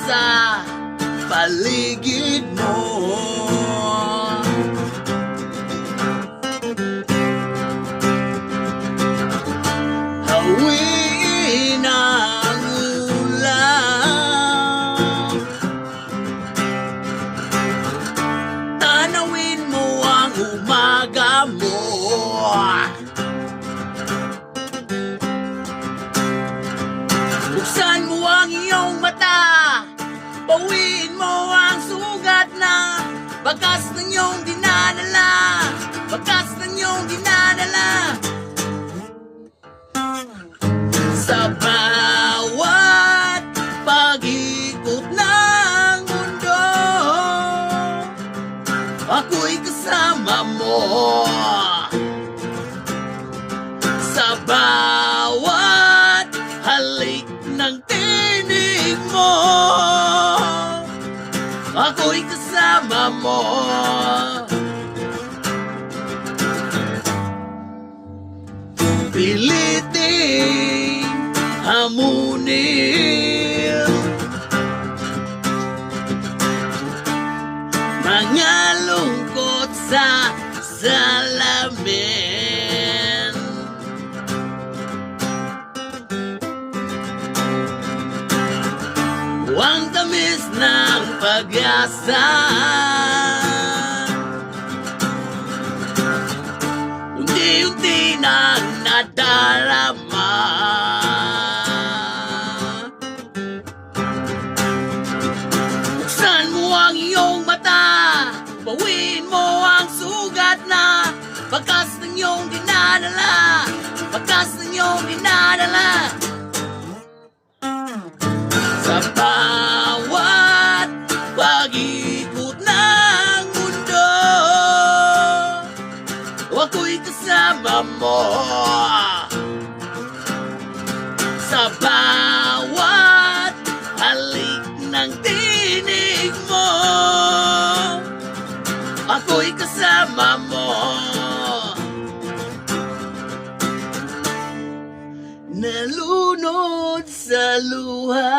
sa paligid mo. Hawiin ang ulan, tanawin mo ang umaga mo. Buksan mo ang iyong mata, bawiin mo ang sugat na bakas ng iyong dinadala, bakas ng iyong dinadala. Sa bawat pag-ikot ng mundo, ako'y kasama mo. Sa bawat halik ng tinig mo, ako'y kasama mo. Piliting hamunin mga lungkot sa salamin. Ang tamis ng pag-asa, unti-unti nang nadarama. Buksan mo ang iyong mata, bawiin mo ang sugat na bakas ng iyong dinadala, bakas ng iyong dinadala. Sa bawat pag-ikot ng mundo, ako'y kasama mo. Sa bawat halik ng tinig mo, ako'y kasama mo. Nalunod sa luha,